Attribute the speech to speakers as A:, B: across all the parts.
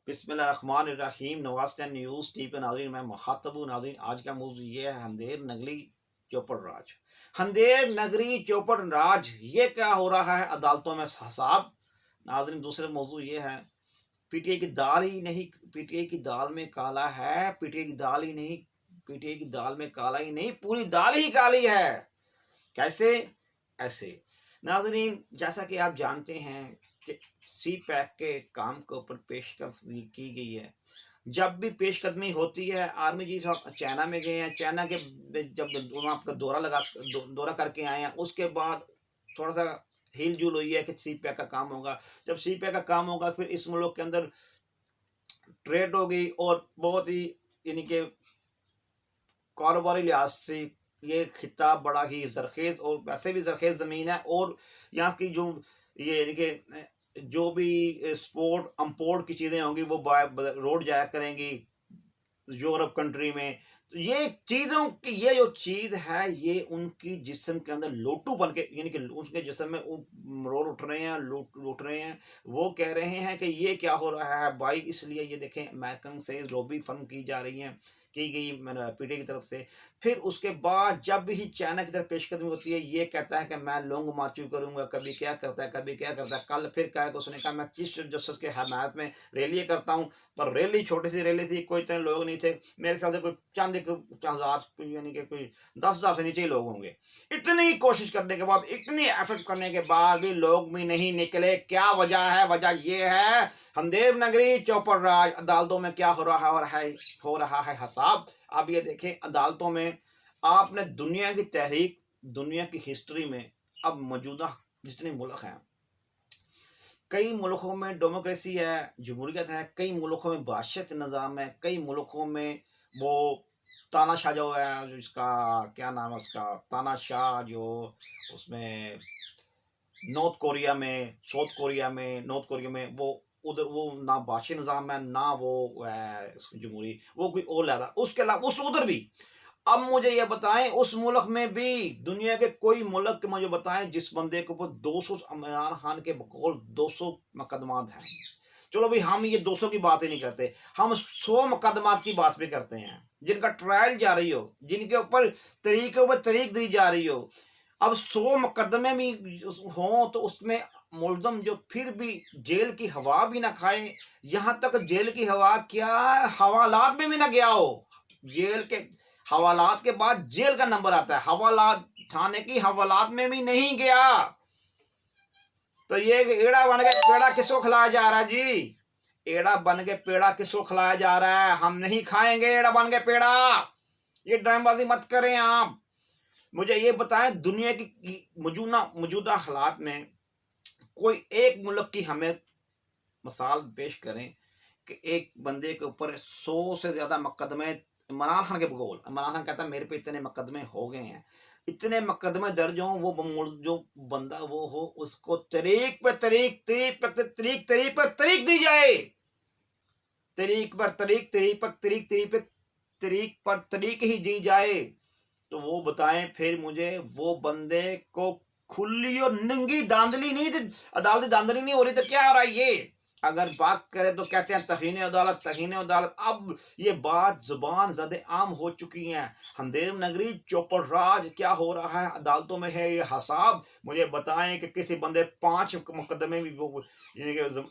A: बिस्मिल्लाहिर्रहमानिर्रहीम। Nawaz 10 news TV पे नाज़रीन, मैं मुखातबू नाज़रीन। आज का मौजू ये है हंदेर नगरी चौपड़ राज। हंदेर नगरी चौपड़ राज, ये क्या हो रहा है अदालतों में हिसाब। नाज़रीन, दूसरे मौजू ये है पीटीआई की दाल ही नहीं, पीटीआई की दाल में काला है, पीटीआई की दाल ही नहीं, पीटीआई की दाल में काला ही नहीं, पूरी दाल ही काली है। कैसे? ऐसे नाज़रीन, जैसा कि आप जानते हैं कि सी पैक के काम के ऊपर पेशकदमी की गई है। जब भी पेशकदमी होती है, आर्मी चीफ साहब चाइना में गए हैं, चाइना के जब वहाँ पर दौरा करके आए हैं, उसके बाद थोड़ा सा हिल जुल हुई है कि सी पैक का काम होगा। जब सी पैक का काम होगा, फिर इस मुल्क के अंदर ट्रेड होगी और बहुत ही यानी कि कारोबारी लिहाज से ये खिताब बड़ा ही जरखेज़ और वैसे भी जरखेज़ ज़मीन है। और यहाँ की जो ये यानी कि जो भी एक्सपोर्ट इम्पोर्ट की चीज़ें होंगी वो रोड जाया करेंगी यूरोप कंट्री में। तो ये चीज़ों की ये जो चीज़ है, ये उनकी जिस्म के अंदर लोटू बन के यानी कि उसके जिस्म में रोल उठ रहे हैं, लूट रहे हैं। वो कह रहे हैं कि ये क्या हो रहा है भाई। इसलिए ये देखें, अमेरिकन से लॉबी फर्म की जा रही हैं, की गई पीटीआई की तरफ से। फिर उसके बाद जब भी चाइना की तरफ पेशकदमी होती है, ये कहता है कि मैं लॉन्ग मार्च करूंगा, कभी क्या करता है, कभी क्या करता है। कल फिर कहा कि उसने कहा मैं चीफ जस्टिस के हमायत में रैली करता हूँ, पर रैली छोटी सी रैली थी, कोई इतने लोग नहीं थे। मेरे ख्याल से कोई चंद हजार यानी कि कोई 10,000 से नीचे ही लोग होंगे। इतनी कोशिश करने के बाद, इतनी एफर्ट करने के बाद भी लोग भी नहीं निकले। क्या वजह है? वजह ये है हंदेर नगरी चौपड़ राज, अदालतों में क्या हो रहा है हिसाब। अब ये देखें, अदालतों में आपने दुनिया की तहरीक, दुनिया की हिस्ट्री में अब मौजूदा जितने मुल्क हैं, कई मुल्कों में डेमोक्रेसी है, जमहूरियत है, कई मुल्कों में बादशाहत निज़ाम है, कई मुल्कों में वो तानाशाह जो है, जो इसका क्या नाम है उसका, तानाशाह जो उसमें नॉर्थ कोरिया में, नॉर्थ कोरिया में वो उधर वो ना बादशाही निज़ाम है, ना वो जमहूरी, वो कोई और लहरा। उसके अलावा उस उधर भी, अब मुझे ये बताएं, उस मुल्क में भी दुनिया के कोई मुल्क के मुझे बताएं जिस बंदे के ऊपर 200, इमरान खान के बकौल 200 मुकदमात हैं। चलो भाई, हम ये 200 की बात ही नहीं करते, हम 100 मुकदमात की बात भी करते हैं, जिनका ट्रायल जा रही हो, जिनके ऊपर तरीके पर तरीक दी जा रही हो। अब 100 मुकदमे भी हों तो उसमें मुलजम जो फिर भी जेल की हवा भी ना खाए, यहाँ तक जेल की हवा क्या, हवालात में भी ना गया हो। जेल के हवालात के बाद जेल का नंबर आता है, हवालात थाने की हवालात में भी नहीं गया। तो ये एड़ा बन के पेड़ा किसको खिलाया जा रहा है जी? एड़ा बन के पेड़ा किसको खिलाया जा रहा है? हम नहीं खाएंगे एड़ा बन के पेड़ा। ये ड्रामेबाजी मत करें आप। मुझे ये बताएं, दुनिया की मौजूदा हालात में कोई एक मुल्क की हमें मिसाल पेश करें कि एक बंदे के ऊपर 100 से ज्यादा मुकदमे, इमरान खान के बकौल, इमरान खान कहता है मेरे पे इतने मुकदमे हो गए हैं, इतने मुकदमे दर्ज हों, वो जो बंदा वो हो, उसको तरीक पे तरीक दी जाए, तरीक पर तरीक ही दी जाए। तो वो बताएं फिर मुझे, वो बंदे को खुली और नंगी दांधली नहीं, अदालती दांधली नहीं हो रही तो क्या हो रहा है ये? अगर बात करें तो कहते हैं तहीन अदालत, तहीन अदालत। अब ये बात जुबान ज़द आम हो चुकी है। हंदेर नगरी चौपड़ राज, क्या हो रहा है अदालतों में है ये हिसाब। मुझे बताएं कि किसी बंदे 5 मुकदमे भी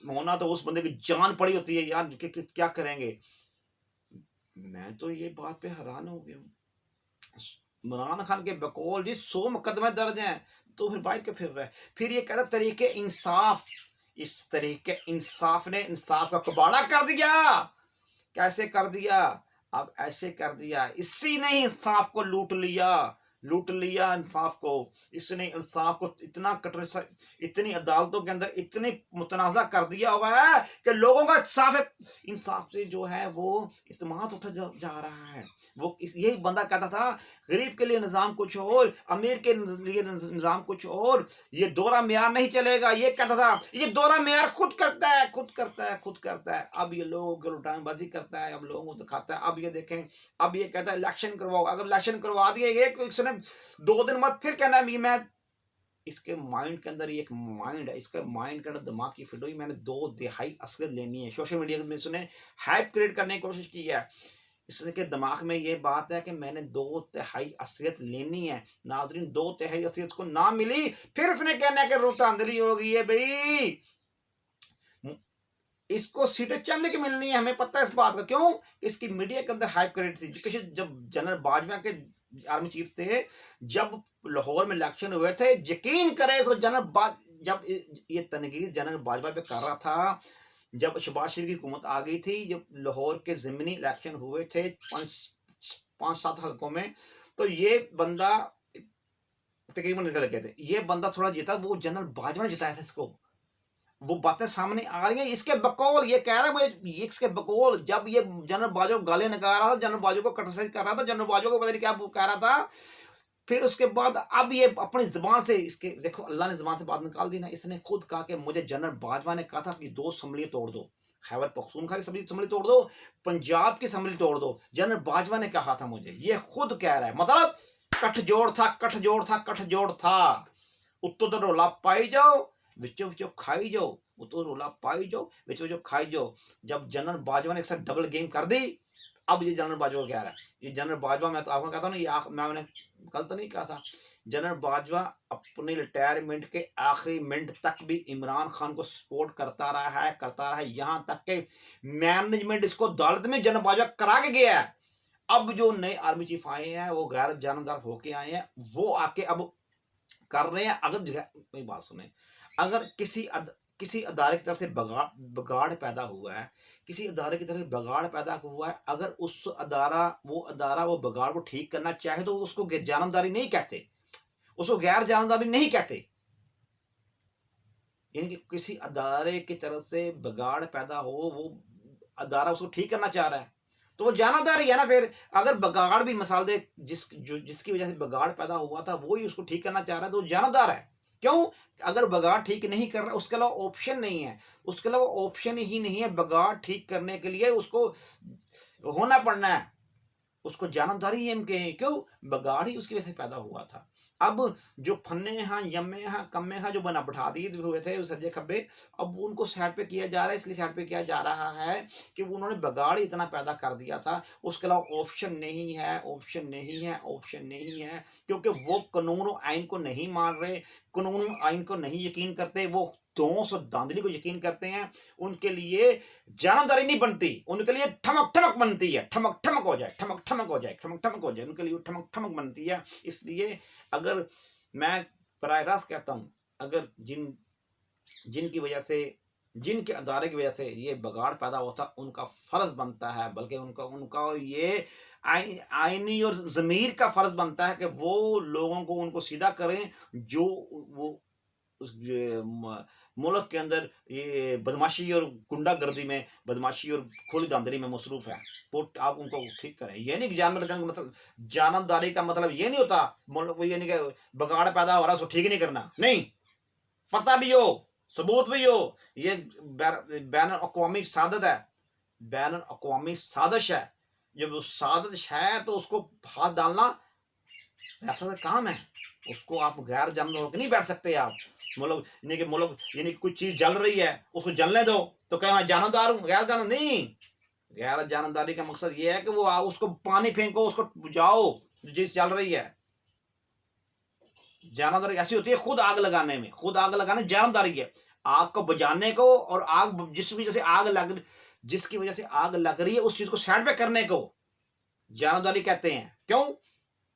A: होना तो उस बंदे की जान पड़ी होती है यार, क्या करेंगे। मैं तो ये बात पे हैरान हो गया हूँ। इमरान खान के बकौल जी 100 मुकदमे दर्ज हैं, तो फिर बाइट के फिर रहे। फिर ये कहता तरीके इंसाफ, इस तरीके इंसाफ ने इंसाफ का कबाड़ा कर दिया। कैसे कर दिया? अब ऐसे कर दिया, इसी ने इंसाफ को लूट लिया इंसाफ को। इसने इंसाफ को इतना कटर, इतनी अदालतों के अंदर इतनी मुतनाज़ा कर दिया हुआ है कि लोगों का इंसाफ से जो है वो इत्मीनान उठा जा रहा है। वो यही बंदा कहता था गरीब के लिए निज़ाम कुछ और, अमीर के लिए निज़ाम कुछ और, ये दोहरा मेयार नहीं चलेगा। ये कहता था ये दोहरा मेयार खुद करता है। अब ये लोग लुटानबाजी करता है, अब लोगों को दिखाता है। अब ये देखें, अब ये कहता है इलेक्शन करवाओ। अगर इलेक्शन करवा दिए, ये 2 दिन बाद फिर कहना है मैं इसके माइंड के अंदर, ये एक माइंड है, इसके माइंड के अंदर दिमाग की फिट हुई, मैंने 2 तिहाई असलियत लेनी है। सोशल मीडिया के उसने हाइप क्रिएट करने की कोशिश की है, इसके दिमाग में ये बात है कि मैंने 2 तिहाई असलियत लेनी है। नाजरीन 2 तिहाई असलियत को ना मिली, फिर इसने कहना है कि रुत आंधली हो गई है भाई, इसको सीटें चंद की मिलनी है, हमें पता है इस बात का। क्यों? इसकी मीडिया के अंदर हाइप क्रिएट थी। जब जनरल बाजवा के आर्मी चीफ थे, जब लाहौर में इलेक्शन हुए थे, यकीन करें तो जब ये तनकीद जनरल बाजवा पे कर रहा था, जब शहबाज शरीफ की हुकूमत आ गई थी, जब लाहौर के ज़मीनी इलेक्शन हुए थे 5-7 हलकों में, तो ये बंदा तकरीबन निकल गए थे, ये बंदा थोड़ा जीता, वो जनरल बाजवा ने जिताया था इसको। वो बातें सामने आ रही हैं, इसके बकौल ये कह रहा है मुझे, इसके बकौल, जब ये जनरल बाजवा गालियां निकाल रहा था, जनरल बाजवा को क्रिटिसाइज कर रहा था, जनरल बाजवा को पता नहीं क्या कह रहा था, फिर उसके बाद अब ये अपनी जुबान से, इसके देखो अल्लाह ने जुबान से बात निकाल दी ना, इसने खुद कहा कि मुझे जनरल बाजवा ने कहा था कि 2 असम्बली तोड़ दो, खैबर पख्तूनख्वा की असम्बली तोड़ दो, पंजाब की असम्बली तोड़ दो, जनरल बाजवा ने कहा था मुझे, ये खुद कह रहा है। मतलब कठजोड़ था, कठजोड़ था, कठजोड़ था। उत्तो तो रोला पाई जाओ, विचो विचो खाई जाओ, उत्तो रोला पाई जाओ, विचो विचो खाई जाओ। जब जनरल बाजवा ने एक साथ डबल गेम कर दी, अब ये जनरल बाजवा कह रहा है, ये जनरल बाजवा, मैं तो आपको कहता हूँ ना, ये मैंने कल तो नहीं कहा था, जनरल बाजवा अपने रिटायरमेंट के आखिरी मिनट तक भी इमरान खान को सपोर्ट करता रहा है, यहाँ तक के मैनेजमेंट इसको अदालत में जनरल बाजवा करा के गया है। अब जो नए आर्मी चीफ आए हैं, वो गैर जानबदार होके आए हैं, वो आके अब कर रहे हैं। अगर मेरी बात सुने, अगर किसी अदारे की तरफ से बगाड़ पैदा हुआ है, किसी अदारे की तरफ से बगाड़ पैदा हुआ है, अगर उस अदारा वो बगाड़ को ठीक करना चाहे तो उसको जानबदारी नहीं कहते, उसको गैर जानबदारी नहीं कहते। यानी कि किसी अदारे की तरफ से बगाड़ पैदा हो, वो अदारा उसको ठीक करना चाह रहा है, तो वो जानबदारी है ना। फिर अगर बगाड़ भी मिसाल दे, जिसकी वजह से बगाड़ पैदा हुआ था, वो ही उसको ठीक करना चाह रहा है, तो वो जानबदार है। क्यों? अगर बगाड़ ठीक नहीं कर रहा, उसके अलावा ऑप्शन नहीं है, उसके अलावा ऑप्शन ही नहीं है बगाड़ ठीक करने के लिए, उसको होना पड़ना है, उसको जानबदारी है इनके। क्यों? बगाड़ ही उसकी वजह से पैदा हुआ था। अब जो फन्ने हैं, यम्मे हैं, कम्मे हैं, जो बना बैठा दिए हुए थे सज्जे खब्बे, अब उनको साइड पे किया जा रहा है। इसलिए साइड पे किया जा रहा है कि उन्होंने बगाड़ इतना पैदा कर दिया था, उसके अलावा ऑप्शन नहीं है, ऑप्शन नहीं है, ऑप्शन नहीं है। क्योंकि वो कानून और आइन को नहीं मान रहे, कानून और आइन को नहीं यकीन करते, वो दोस्त और धांधली को यकीन करते हैं। उनके लिए जानबदारी नहीं बनती, उनके लिए ठमक ठमक बनती है, ठमक ठमक हो जाए, ठमक ठमक हो जाए, ठमक ठमक हो जाए, उनके लिए ठमक ठमक बनती है। इसलिए अगर मैं बराह रास्त कहता हूँ, अगर जिनकी वजह से, जिनके अदारे की वजह से ये बगाड़ पैदा होता, उनका फर्ज बनता है, बल्कि उनका ये आईनी और ज़मीर का फर्ज बनता है कि वो लोगों को उनको सीधा करें जो वो उस मुल्क के अंदर ये बदमाशी और गुंडागर्दी में, बदमाशी और खुली धांधली में मसरूफ है, तो आप उनको ठीक करें। ये नहीं कि मतलब जानबदारी का मतलब ये नहीं होता, ये नहीं कि बगाड़ पैदा हो रहा है उसको ठीक नहीं करना, नहीं, पता भी हो, सबूत भी हो, ये बैन अक़वामी सादत है, बैन अक़वामी साजिश है। जब वो साजिश है तो उसको हाथ डालना ऐसा काम है, उसको आप गैर जानबदार होकर नहीं बैठ सकते आप। मुल्क यानी कुछ चीज जल रही है, उसको जलने दो, तो कहे मैं जानबदार हूँ, गैर जानब नहीं। गैर जानबदारी का मकसद ये है कि वो उसको पानी फेंको, उसको बुझाओ जो चीज चल रही है। जानबदारी ऐसी होती है खुद आग लगाने में, खुद आग लगाने जानबदारी है, आग को बुझाने को, और आग जिसकी वजह से आग लग रही है उस चीज को साइड पे करने को जानबदारी कहते हैं। क्यों?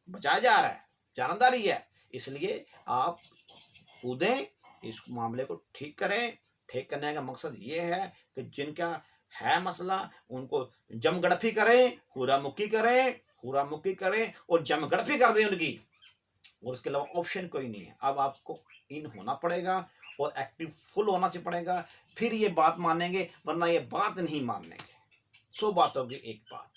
A: बचाया जा रहा है, जानबदारी है। इसलिए आप कूदें, इस मामले को ठीक करें। ठीक करने का मकसद ये है कि जिनका है मसला उनको जमगड़फी करें, हुरा मुक्की करें और जमगड़फी कर दें उनकी, और उसके अलावा ऑप्शन कोई नहीं है। अब आपको इन होना पड़ेगा और एक्टिव फुल होना चाहिए पड़ेगा, फिर ये बात मानेंगे, वरना ये बात नहीं मानेंगे। 100 बातों की एक बात।